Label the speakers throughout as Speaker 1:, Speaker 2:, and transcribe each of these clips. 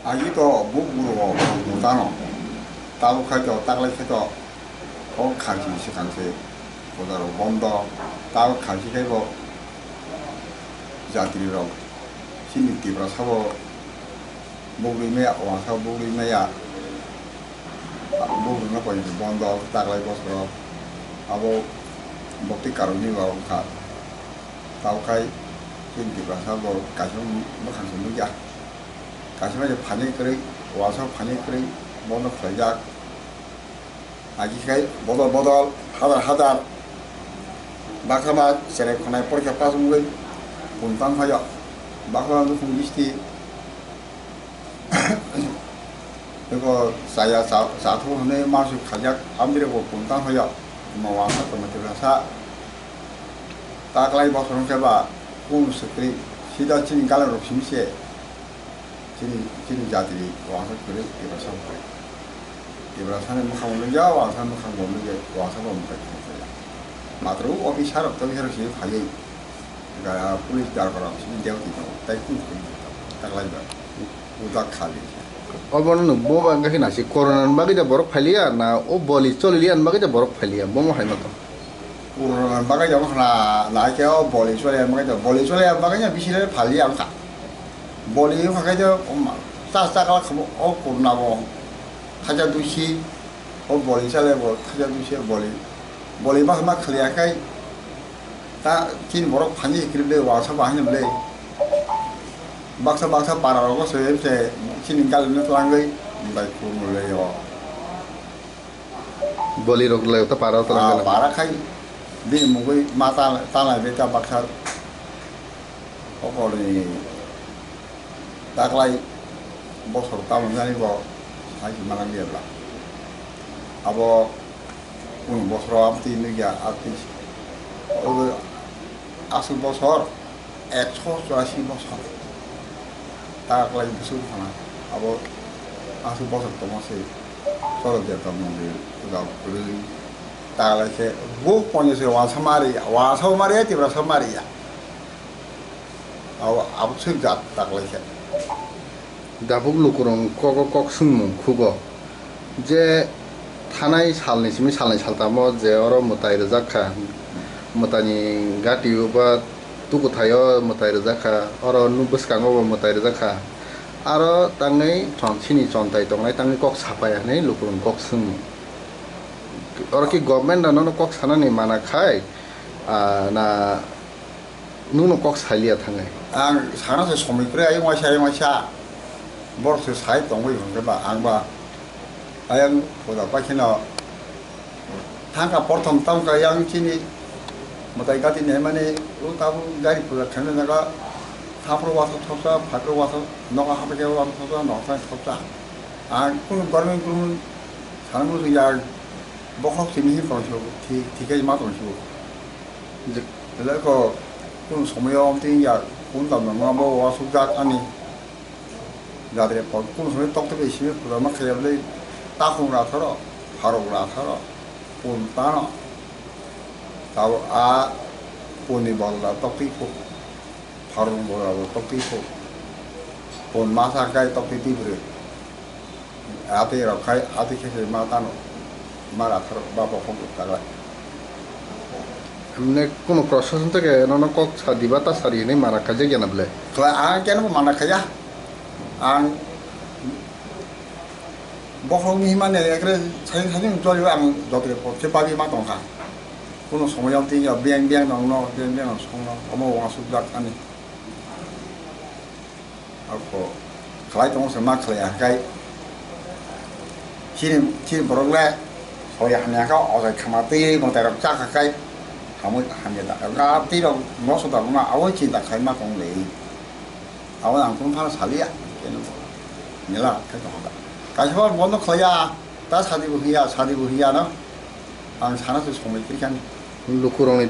Speaker 1: 아기도 목으로 못하노 따로 가죠 따로 해도 꼭 가지 시간세 보다로 몸도 따로 가지 해고 자들이로 힘이 뛰어서 사고 목이 매야 와서 목이 매야 목이 몇 번이 몸도 따로 해고서 하고 목이 가루니가 가 따로 가이 힘이 뛰어서 사고 가시면 뭐 한숨 누자 가시면 이제 반이 그래 와서 반이 그래 뭐는 걸작 아기가 뭐다 하다 막사마 세례 코나에 뿌리게 빠진 거 본당하여 막사마도 공기시티 그리고 사토하네 마수 가작 암비라고 본당하여 뭐 와서 또 들어서 따라이 버스는 개바 공스크리 시다 진이 갈로 심시에 진이 자들이 와서 그래 이러서 이브라산에 뭐 하는 자 와서 뭐 하는 게 와서 보면 되겠어요. 마트로 오피셜 어떤 회사를 가게 그러니까 폴리스 달거라 지금 되어도 대충 딱라이다 우다 칼리
Speaker 2: 어버는 뭐가 그게 나시 코로나는 막이자 버럭 팔리야 나오 볼이 쫄리안 막이자 버럭 팔리야 뭐뭐 할만도
Speaker 1: 우르는 바가지 하나 나게요 볼이 쫄리야 막이자 볼이 쫄리야 막이냐 비실을 팔리 않다 볼이 가가지 엄마 싸싸가 가면 고나고 타자두시 볼이 살려고 타자두시 볼이 막 클리아까이 다 긴 버럭 반지 그런데 와서 많이는데 막사 바라고 서에서 긴 갈는 랑의 바이크 몰래요
Speaker 2: 볼이 록래 또 바로 또
Speaker 1: 아 바라카이 비 뭐고 마타 탈라 베타 박사 어거리 다클라이 보서 따면 아니고 아직 말한 게 없라 아버 오늘 보서 앞뒤 있는 게 앞뒤 아수 보서 애초 좋아시 보서 다클라이 무슨 하나 아버 아수 보서 또 뭐지 서로 됐던 분들 그거 그를 다클라이 뭐 보내서 와서 말이야 뒤에서 말이야 아버 측자 다클라이
Speaker 2: 다복 루크롱 꼭꼭 승문 그거 이제 타나이 살니시미 살니 살다 뭐제 어로 못아이르 자카 못아니 가티우바 tuku thayo motai rajaka oro nubus kango motai rajaka aro tangai chini chontai tongai tangai kok sapaya nei lukurung kok sung oro ki government no kok sana ni mana khai na nuno kok salia thangai
Speaker 1: ang sana se somi kre ayong washa bor se sai tongoi hong ba ang ba ayang boda pa kino thanga porthom tam ka yang chini 모다이 같은 내만에 우타부 가리 부가 전에다가 탑으로 와서 쳤다 밖으로 와서 너가 하베게 와서 쳤다 너가 쳤다 아 그럼 그러면 사람으로서 야 뭐하고 재미있는 거죠 티까지 맞으시고 이제 그래서 그럼 소모요 엄청 야 본다면 뭐 와서 각 아니 나들의 그럼 소리 똑똑히 있으면 그러면 그래도 따콩라서로 바로라서로 본따나 tao poni bola topi po parung bola topi po pon masa kai topi tibre ate ra kai ate ke mata no mara thar baba phong kala
Speaker 2: हमने कोनो प्रशासन तक नन कक सादिबा ता सारि नै मारा खजे गेन बले
Speaker 1: तो केन माना खया आं बखौनि माने एकरे साइं जोलियो आं जतरे पछे बाबि मा दंखा কোনো সময় আমতে বিয়াং দং ন বিয়াং সং অমো ওয়াসুজাক আনি আরো খালাই দং সমা খালাই গাই চিন বরগলে সয় হানিয়াকা অজাই খামাতে মতাই রক চাকা গাই হামই হানিয়া দা গা তি রক নসো দা না আওই চিন দা খাই মা দং লে আওই আং কোন ফানা সালিয়া কেন নিলা খাই দং দা 가셔 뭔도 거야 다 사디부 히야 너 안 사나서 소매 그렇게
Speaker 2: lukurong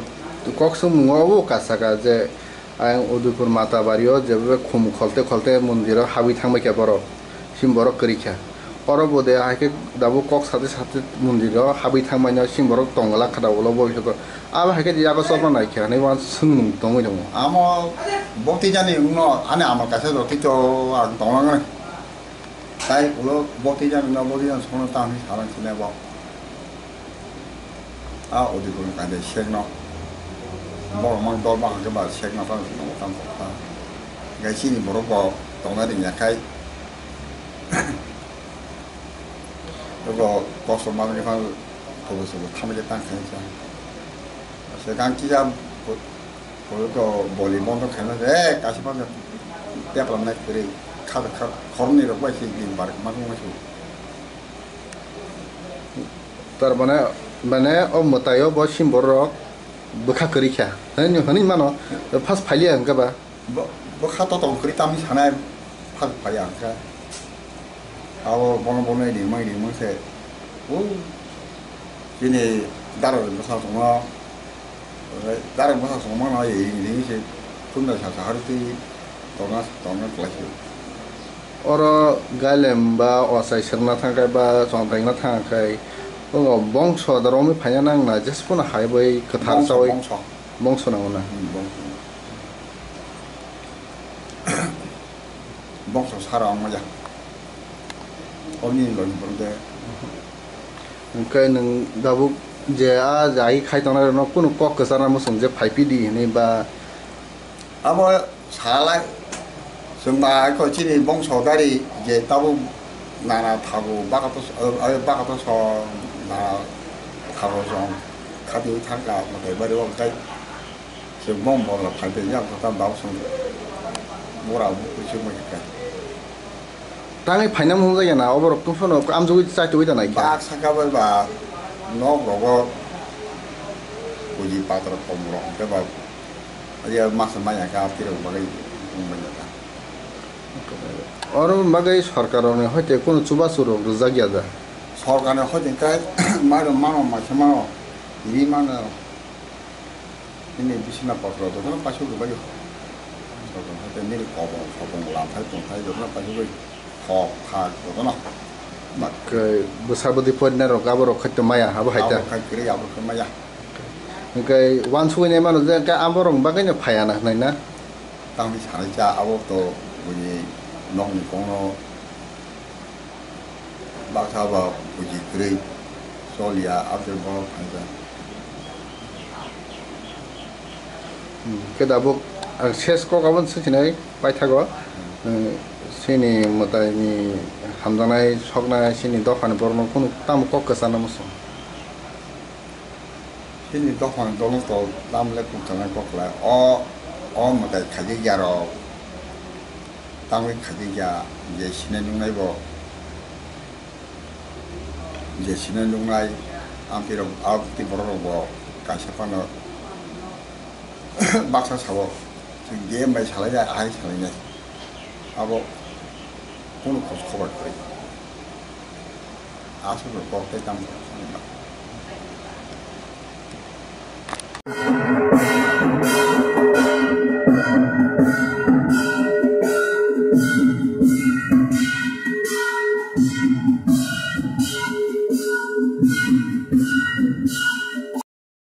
Speaker 2: kok sumuo kasaka je ang Udaypur mata bario jebe khum kholte mondiro habi thangba ke boro simborok krikha oro bode hake dabu kok sate mondiro habi thangba nya simborok tongla khada ulo bo hiko aba hake jago sorma nai kha nei wan sungmung tongoi dong
Speaker 1: amo bokti jani uno ane amar kase do tito ang tonglang sai ulo botijan na botijan sono tami saran chine bo a odi ko ka de shek no bo mang do ba ka ba shek no fa no tam ta ga chi ni bo ro bo tong na de nya kai 그거 버스 만들기 한 거기서 타면에 딱 괜찮아. 세상 기자 그거 멀리본도 가는데 가시면 대학로나 그래 카드 걸음이라고 해서 이 말을 막는 거죠.
Speaker 2: তার মানে ও মতায়ও ব সিম্বর বখা করিখা হনি হনি মানো ফার্স্ট ফাইলিয়া হংকাবা
Speaker 1: 뭐 카도 동 그리 땀이 사나이 파도 파야 안까 아워 보는 리멍세 오 이니 다른 무사 동아 다른 무사 동아나 이제 군대 사사 하루티 동아 클래스
Speaker 2: 어러 갈렘바 어사이 서나 थांखाय बा 정당나 थांखाय 어 멍쳐더러미 파냐낭나 제스포나 하이보이 그 타사오이 멍쳐나오나 멍쳐
Speaker 1: 사람 뭐야 언니 건 그런데
Speaker 2: 그러니까 다부 이제 아이 카이터나 너 꾸는 꼭 그사람 무슨 이제 파이피디 네바
Speaker 1: 아마 살아 정말 그 지리 멍쳐다리 이제 다부 나나 타고 바가도서 나 타고 좀 가디 타가 뭐 대버리고 그 지금 뭐라 발표냐 그다 나오선 뭐라고 지금 뭐니까
Speaker 2: 땅에 파이나 문제야 나 어버럭 뚱소는 암족이 짜쪽이잖아 이게
Speaker 1: 딱 생각을 봐 너 그거 우리 빠들어 pom으로 그봐 이제 마스마야 가피로 뭐가 뭐냐
Speaker 2: 어느 마가이 सरकार은 হয়তো কোনো চুবাচুর জাগিয়া যা
Speaker 1: সরকারে হয়তো মানো মাছো 이 만원 이미 비시나 버스로 저는 빠시고 가요 저도 할때 내일 거고 소봉랑 활동 저는 빠시고 더 그러나
Speaker 2: 그 무사부디 폰내로 가버로 그때 마야 하고 할때
Speaker 1: 그래 야부 그 마야
Speaker 2: 그러니까 완수에만 이제 아버랑 바가냐 파야나 나이나
Speaker 1: 당시 잘자 아버도 우리 농공로 막사바 우리 그래 소리야 앞들 뭐 판자
Speaker 2: 그다보 শেষ거 가본 쓰시네 빠이타고 시니 뭐다니 함장나이 석나 시니 더하는 버는 কোনো 땀 꺾어서나 무슨
Speaker 1: 시니 더하는 돈은 또 남래 국장을 꺾라 뭐다 가지야로 땅을 가지야 이제 신의 농라이고 이제 신의 농라이 암피로 아웃티 버러고 가셔파노 막사 사고 지금 얘말 잘하냐 아이 잘하냐 하고 오늘 고스 커버 거리 아수를 꼭 대장 합니다.